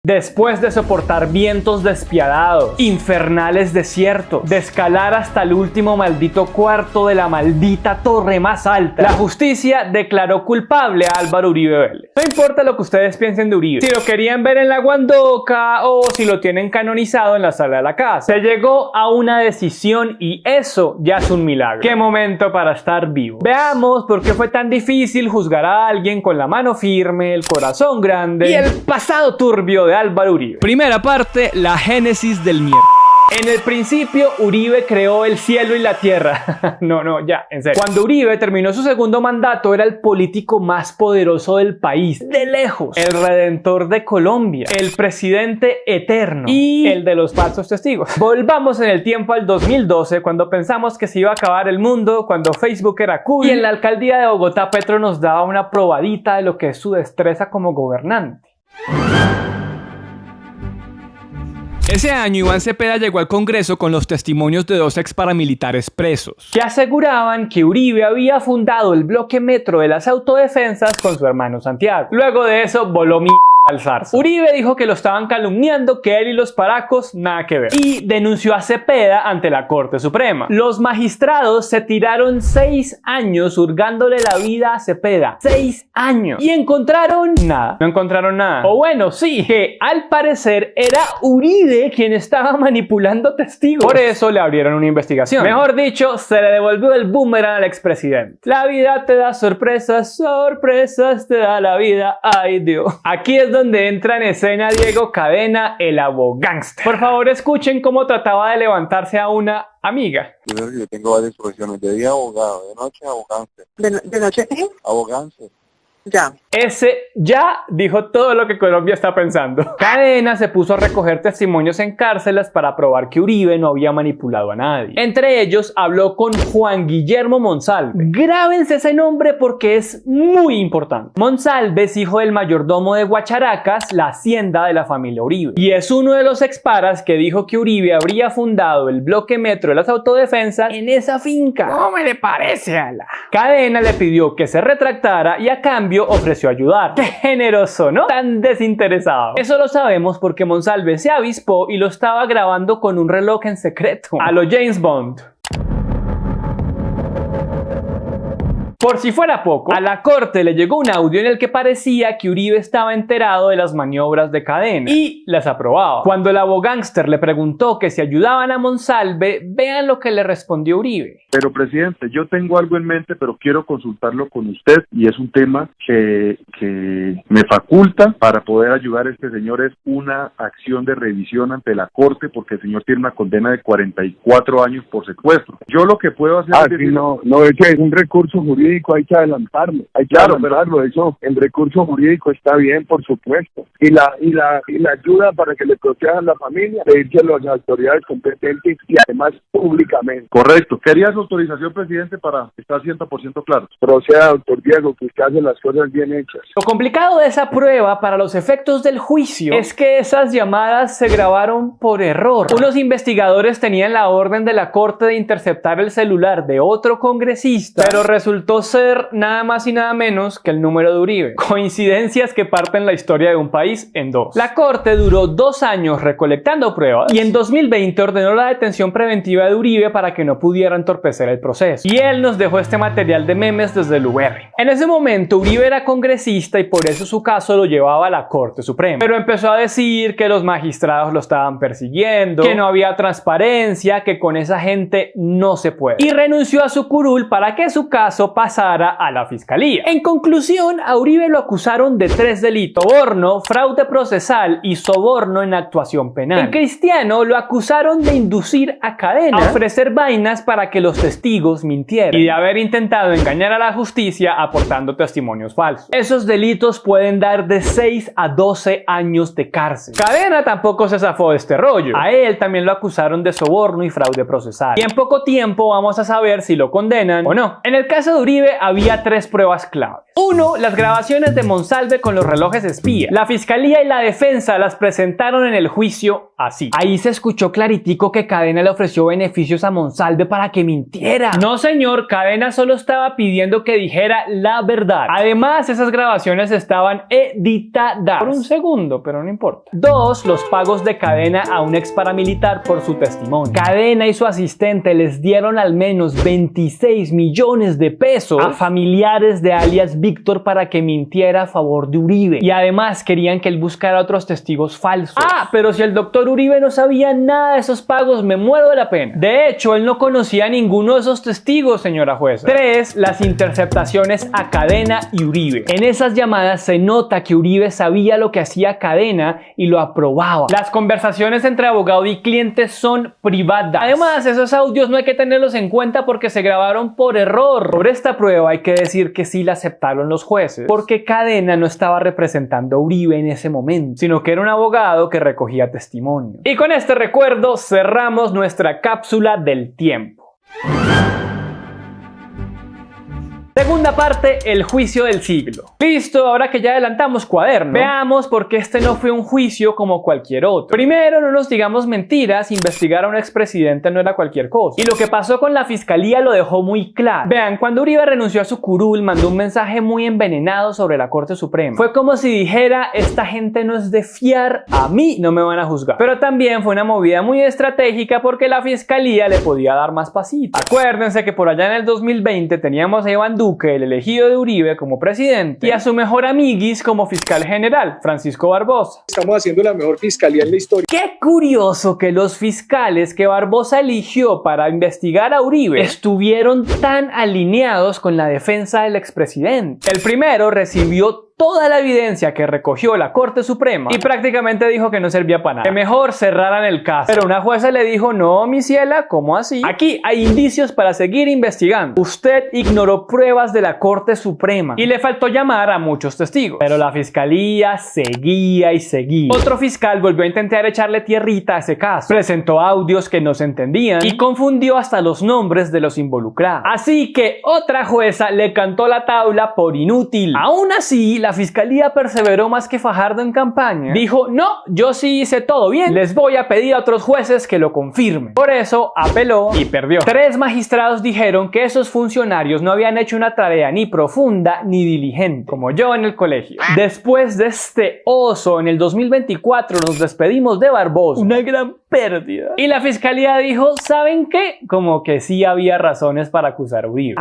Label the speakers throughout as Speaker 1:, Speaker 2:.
Speaker 1: Después de soportar vientos despiadados, infernales desiertos, de escalar hasta el último maldito cuarto de la maldita torre más alta, la justicia declaró culpable a Álvaro Uribe Vélez. No importa lo que ustedes piensen de Uribe, si lo querían ver en la Guandoca o si lo tienen canonizado en la sala de la casa, se llegó a una decisión y eso ya es un milagro. ¡Qué momento para estar vivo! Veamos por qué fue tan difícil juzgar a alguien con la mano firme, el corazón grande y el pasado turbio de Álvaro Uribe. Primera parte, la génesis del mierda. En el principio, Uribe creó el cielo y la tierra. No, ya, en serio. Cuando Uribe terminó su segundo mandato, era el político más poderoso del país. De lejos. El redentor de Colombia. El presidente eterno. Y el de los falsos testigos. Volvamos en el tiempo al 2012, cuando pensamos que se iba a acabar el mundo, cuando Facebook era cool. Y en la alcaldía de Bogotá, Petro nos daba una probadita de lo que es su destreza como gobernante. Ese año Iván Cepeda llegó al Congreso con los testimonios de dos ex paramilitares presos, que aseguraban que Uribe había fundado el bloque metro de las autodefensas con su hermano Santiago. Luego de eso voló al zarzo. Uribe dijo que lo estaban calumniando, que él y los paracos nada que ver, y denunció a Cepeda ante la Corte Suprema. Los magistrados se tiraron 6 años hurgándole la vida a Cepeda. 6 años. Y encontraron nada. No encontraron nada. O bueno, sí, que al parecer era Uribe quien estaba manipulando testigos. Por eso le abrieron una investigación. Mejor dicho, se le devolvió el boomerang al expresidente. La vida te da sorpresas, sorpresas te da la vida. Ay Dios. Aquí es donde entra en escena Diego Cadena, el abogánster. Por favor, escuchen cómo trataba de levantarse a una amiga.
Speaker 2: Yo tengo varias profesiones, de día abogado, de noche abogánster.
Speaker 3: ¿De noche qué?
Speaker 2: Abogánster.
Speaker 3: Ya.
Speaker 1: Ese ya dijo todo lo que Colombia está pensando. Cadena se puso a recoger testimonios en cárceles para probar que Uribe no había manipulado a nadie. Entre ellos habló con Juan Guillermo Monsalve. Grábense ese nombre porque es muy importante. Monsalve es hijo del mayordomo de Guacharacas, la hacienda de la familia Uribe. Y es uno de los exparas que dijo que Uribe habría fundado el bloque metro de las autodefensas en esa finca. ¿Cómo me le parece a la? Cadena le pidió que se retractara y a cambio ofreció ayudar. ¡Qué generoso!, ¿no? Tan desinteresado. Eso lo sabemos porque Monsalve se avispó y lo estaba grabando con un reloj en secreto. A lo James Bond. Por si fuera poco, a la corte le llegó un audio en el que parecía que Uribe estaba enterado de las maniobras de Cadena y las aprobaba. Cuando el abogánster le preguntó que si ayudaban a Monsalve, vean lo que le respondió Uribe.
Speaker 4: Pero presidente, yo tengo algo en mente, pero quiero consultarlo con usted y es un tema que me faculta para poder ayudar a este señor. Es una acción de revisión ante la corte porque el señor tiene una condena de 44 años por secuestro. Yo lo que puedo hacer es decir,
Speaker 5: no, es un recurso jurídico, hay que adelantarlo, adelantarlo. Eso, el recurso jurídico está bien, por supuesto, y la ayuda para que le protejan la familia, pedírselo a las autoridades competentes y además públicamente.
Speaker 4: Correcto. Quería su autorización, presidente, para estar 100% claro.
Speaker 5: Proceda, doctor Diego, que usted hace las cosas bien hechas.
Speaker 1: Lo complicado de esa prueba para los efectos del juicio es que esas llamadas se grabaron por error. Unos investigadores tenían la orden de la corte de interceptar el celular de otro congresista, pero resultó ser nada más y nada menos que el número de Uribe. Coincidencias que parten la historia de un país en dos. La corte duró 2 años recolectando pruebas y en 2020 ordenó la detención preventiva de Uribe para que no pudiera entorpecer el proceso. Y él nos dejó este material de memes desde el UR. En ese momento Uribe era congresista y por eso su caso lo llevaba a la Corte Suprema. Pero empezó a decir que los magistrados lo estaban persiguiendo, que no había transparencia, que con esa gente no se puede. Y renunció a su curul para que su caso pasara a la fiscalía. En conclusión, a Uribe lo acusaron de 3 delitos: soborno, fraude procesal y soborno en actuación penal. En Cristiano lo acusaron de inducir a Cadena a ofrecer vainas para que los testigos mintieran y de haber intentado engañar a la justicia aportando testimonios falsos. Esos delitos pueden dar de 6 a 12 años de cárcel. Cadena tampoco se zafó de este rollo. A él también lo acusaron de soborno y fraude procesal. Y en poco tiempo vamos a saber si lo condenan o no. En el caso de Uribe Uribe había 3 pruebas claves. 1. Las grabaciones de Monsalve con los relojes espía. La fiscalía y la defensa las presentaron en el juicio así. Ahí se escuchó claritico que Cadena le ofreció beneficios a Monsalve para que mintiera. No señor, Cadena solo estaba pidiendo que dijera la verdad. Además, esas grabaciones estaban editadas. Por un segundo, pero no importa. 2. Los pagos de Cadena a un ex paramilitar por su testimonio. Cadena y su asistente les dieron al menos 26 millones de pesos a familiares de alias Víctor para que mintiera a favor de Uribe. Y además querían que él buscara otros testigos falsos. Pero si el doctor Uribe no sabía nada de esos pagos, me muero de la pena. De hecho, él no conocía a ninguno de esos testigos, señora jueza. 3. Las interceptaciones a Cadena y Uribe. En esas llamadas se nota que Uribe sabía lo que hacía Cadena y lo aprobaba. Las conversaciones entre abogado y cliente son privadas. Además, esos audios no hay que tenerlos en cuenta porque se grabaron por error. Por esta prueba hay que decir que sí la aceptaron los jueces, porque Cadena no estaba representando a Uribe en ese momento, sino que era un abogado que recogía testimonio. Y con este recuerdo cerramos nuestra cápsula del tiempo. Segunda parte, el juicio del siglo. Listo, ahora que ya adelantamos cuaderno, veamos por qué este no fue un juicio como cualquier otro. Primero, no nos digamos mentiras, investigar a un expresidente no era cualquier cosa. Y lo que pasó con la fiscalía lo dejó muy claro. Vean, cuando Uribe renunció a su curul, mandó un mensaje muy envenenado sobre la Corte Suprema. Fue como si dijera, esta gente no es de fiar, a mí no me van a juzgar. Pero también fue una movida muy estratégica porque la fiscalía le podía dar más pasitos. Acuérdense que por allá en el 2020 teníamos a Iván Duque, el elegido de Uribe, como presidente, y a su mejor amiguis como fiscal general, Francisco Barbosa.
Speaker 3: Estamos haciendo la mejor fiscalía en la historia.
Speaker 1: Qué curioso que los fiscales que Barbosa eligió para investigar a Uribe estuvieron tan alineados con la defensa del expresidente. El primero recibió toda la evidencia que recogió la Corte Suprema y prácticamente dijo que no servía para nada, que mejor cerraran el caso. Pero una jueza le dijo, no, mi ciela, ¿cómo así? Aquí hay indicios para seguir investigando. Usted ignoró pruebas de la Corte Suprema y le faltó llamar a muchos testigos. Pero la fiscalía seguía y seguía. Otro fiscal volvió a intentar echarle tierrita a ese caso. Presentó audios que no se entendían y confundió hasta los nombres de los involucrados. Así que otra jueza le cantó la tabla por inútil. Aún así, la fiscalía perseveró más que Fajardo en campaña. Dijo, no, yo sí hice todo bien, les voy a pedir a otros jueces que lo confirmen. Por eso apeló y perdió. 3 magistrados dijeron que esos funcionarios no habían hecho una tarea ni profunda ni diligente, como yo en el colegio. Después de este oso, en el 2024 nos despedimos de Barbosa. Una gran pérdida. Y la fiscalía dijo, ¿saben qué? Como que sí había razones para acusar a Uribe.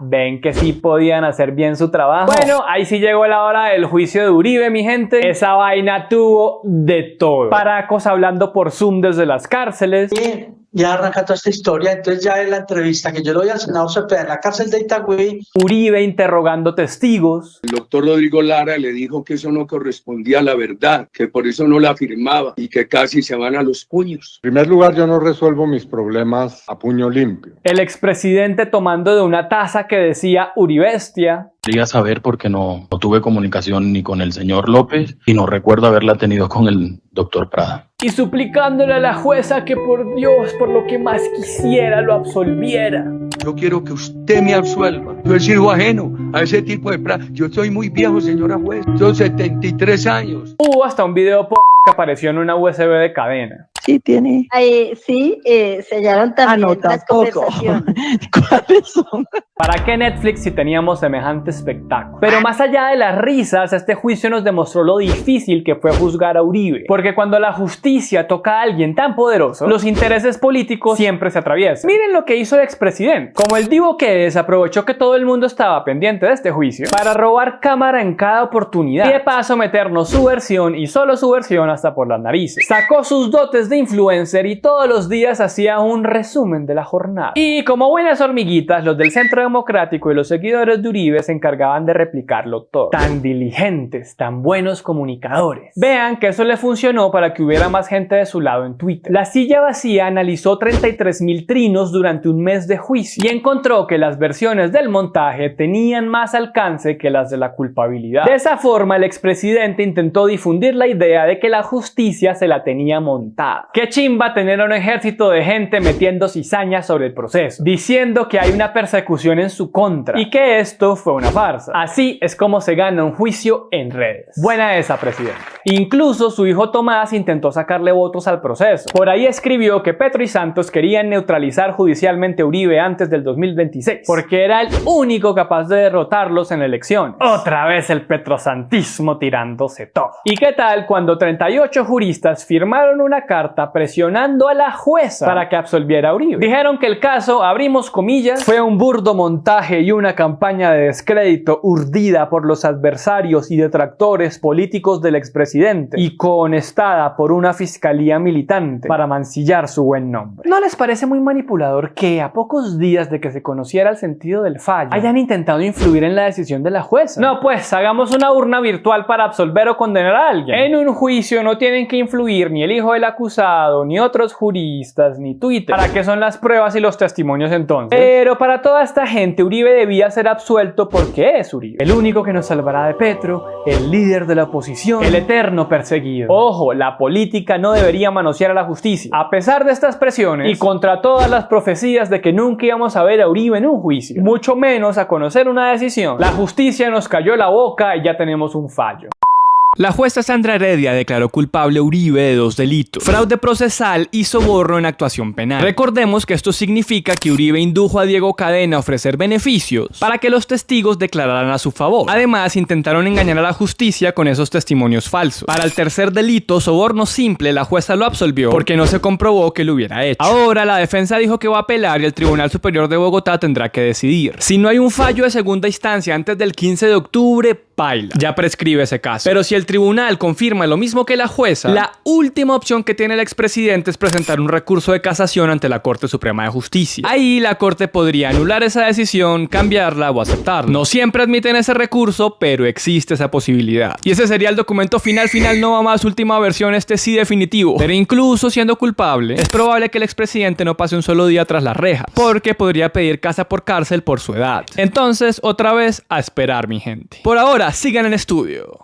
Speaker 1: Ven que sí podían hacer bien su trabajo. Bueno, ahí sí llegó la hora del juicio de Uribe, mi gente. Esa vaina tuvo de todo. Paracos hablando por Zoom desde las cárceles.
Speaker 6: Bien, ya arranca toda esta historia. Entonces ya en la entrevista que yo le doy al Senado Cepeda en la cárcel de Itagüí.
Speaker 1: Uribe interrogando testigos.
Speaker 3: El doctor Rodrigo Lara le dijo que eso no correspondía a la verdad, que por eso no la firmaba y que casi se van a los puños.
Speaker 7: En primer lugar, yo no resuelvo mis problemas a puño limpio.
Speaker 1: El expresidente tomando de una taza que decía Uribestia.
Speaker 8: Quería saber porque no tuve comunicación ni con el señor López y no recuerdo haberla tenido con el doctor Prada.
Speaker 1: Y suplicándole a la jueza que por Dios, por lo que más quisiera, lo absolviera.
Speaker 9: Yo quiero que usted me absuelva. Yo he sido ajeno a ese tipo de prácticas. Yo soy muy viejo, señora juez. Yo 73 años.
Speaker 1: Hubo hasta un video que apareció en una USB de Cadena.
Speaker 10: Sí, tiene. Sí, sellaron también las conversaciones. ¿Cuáles son?
Speaker 1: ¿Para qué Netflix si teníamos semejante espectáculo? Pero más allá de las risas, este juicio nos demostró lo difícil que fue juzgar a Uribe. Porque cuando la justicia toca a alguien tan poderoso, los intereses políticos siempre se atraviesan. Miren lo que hizo el expresidente. Como el divo que es, aprovechó que todo el mundo estaba pendiente de este juicio para robar cámara en cada oportunidad. Y de paso meternos su versión y solo su versión hasta por las narices. Sacó sus dotes de influencer y todos los días hacía un resumen de la jornada. Y como buenas hormiguitas, los del Centro Democrático y los seguidores de Uribe se encargaban de replicarlo todo. Tan diligentes, tan buenos comunicadores. Vean que eso le funcionó para que hubiera más gente de su lado en Twitter. La Silla Vacía analizó 33.000 trinos durante un mes de juicio y encontró que las versiones del montaje tenían más alcance que las de la culpabilidad. De esa forma, el expresidente intentó difundir la idea de que la justicia se la tenía montada. Qué chimba tener a un ejército de gente metiendo cizaña sobre el proceso, diciendo que hay una persecución en su contra y que esto fue una farsa. Así es como se gana un juicio en redes. Buena esa, presidente. Incluso su hijo Tomás intentó sacarle votos al proceso. Por ahí escribió que Petro y Santos querían neutralizar judicialmente a Uribe antes del 2026, porque era el único capaz de derrotarlos en la elección. Otra vez el petrosantismo tirándose todo. ¿Y qué tal cuando 38 juristas firmaron una carta presionando a la jueza para que absolviera a Uribe? Dijeron que el caso, abrimos comillas, fue un burdo montaje y una campaña de descrédito urdida por los adversarios y detractores políticos del expresidente y cohonestada por una fiscalía militante para mancillar su buen nombre. ¿No les parece muy manipulador que a pocos días de que se conociera el sentido del fallo hayan intentado influir en la decisión de la jueza? No, pues hagamos una urna virtual para absolver o condenar a alguien. En un juicio no tienen que influir ni el hijo del acusado, ni otros juristas, ni Twitter. ¿Para qué son las pruebas y los testimonios entonces? Pero para toda esta gente, Uribe debía ser absuelto porque es Uribe, el único que nos salvará de Petro, el líder de la oposición, el eterno perseguido. Ojo, la política no debería manosear a la justicia. A pesar de estas presiones y contra todas las profecías de que nunca íbamos a ver a Uribe en un juicio, mucho menos a conocer una decisión, la justicia nos cayó la boca y ya tenemos un fallo. La jueza Sandra Heredia declaró culpable a Uribe de 2 delitos: fraude procesal y soborno en actuación penal. Recordemos que esto significa que Uribe indujo a Diego Cadena a ofrecer beneficios para que los testigos declararan a su favor. Además, intentaron engañar a la justicia con esos testimonios falsos. Para el tercer delito, soborno simple, la jueza lo absolvió porque no se comprobó que lo hubiera hecho. Ahora, la defensa dijo que va a apelar y el Tribunal Superior de Bogotá tendrá que decidir. Si no hay un fallo de segunda instancia antes del 15 de octubre, paila, ya prescribe ese caso. Pero si el tribunal confirma lo mismo que la jueza, la última opción que tiene el expresidente es presentar un recurso de casación ante la Corte Suprema de Justicia. Ahí la Corte podría anular esa decisión, cambiarla o aceptarla. No siempre admiten ese recurso, pero existe esa posibilidad. Y ese sería el documento final, no va más, última versión, este sí definitivo. Pero incluso siendo culpable, es probable que el expresidente no pase un solo día tras las rejas, porque podría pedir casa por cárcel por su edad. Entonces, otra vez, a esperar, mi gente. Por ahora, sigan en estudio.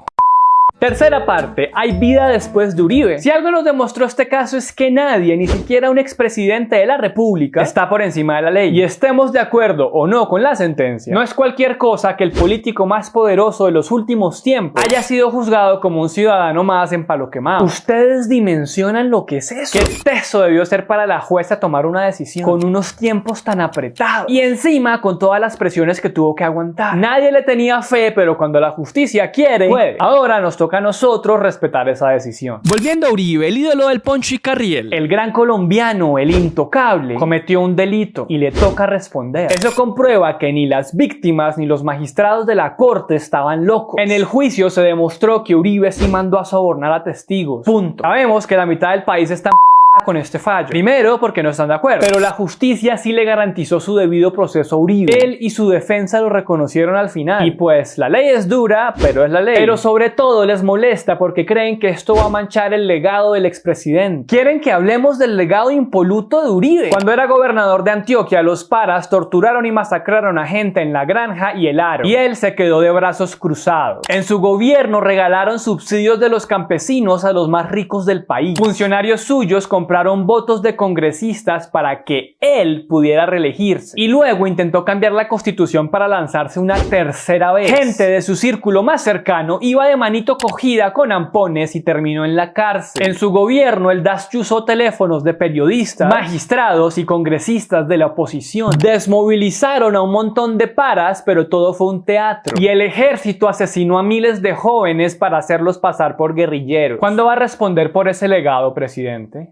Speaker 1: Tercera parte, hay vida después de Uribe. Si algo nos demostró este caso es que nadie, ni siquiera un expresidente de la República, está por encima de la ley. Y estemos de acuerdo o no con la sentencia, no es cualquier cosa que el político más poderoso de los últimos tiempos haya sido juzgado como un ciudadano más en palo quemado. Ustedes dimensionan lo que es eso. Qué teso debió ser para la jueza tomar una decisión con unos tiempos tan apretados y encima con todas las presiones que tuvo que aguantar. Nadie le tenía fe, pero cuando la justicia quiere, puede. Ahora nos toca a nosotros respetar esa decisión. Volviendo a Uribe, el ídolo del Poncho y Carriel, el gran colombiano, el intocable, cometió un delito y le toca responder. Eso comprueba que ni las víctimas ni los magistrados de la corte estaban locos. En el juicio se demostró que Uribe sí mandó a sobornar a testigos. Punto. Sabemos que la mitad del país está con este fallo. Primero, porque no están de acuerdo, pero la justicia sí le garantizó su debido proceso a Uribe. Él y su defensa lo reconocieron al final. Y pues la ley es dura, pero es la ley. Pero sobre todo les molesta porque creen que esto va a manchar el legado del expresidente. Quieren que hablemos del legado impoluto de Uribe. Cuando era gobernador de Antioquia, los paras torturaron y masacraron a gente en La Granja y El Aro, y él se quedó de brazos cruzados. En su gobierno regalaron subsidios de los campesinos a los más ricos del país. Funcionarios suyos compraron votos de congresistas para que él pudiera reelegirse. Y luego intentó cambiar la constitución para lanzarse una tercera vez. Gente de su círculo más cercano iba de manito cogida con ampones y terminó en la cárcel. En su gobierno, el DAS usó teléfonos de periodistas, magistrados y congresistas de la oposición. Desmovilizaron a un montón de paras, pero todo fue un teatro. Y el ejército asesinó a miles de jóvenes para hacerlos pasar por guerrilleros. ¿Cuándo va a responder por ese legado, presidente?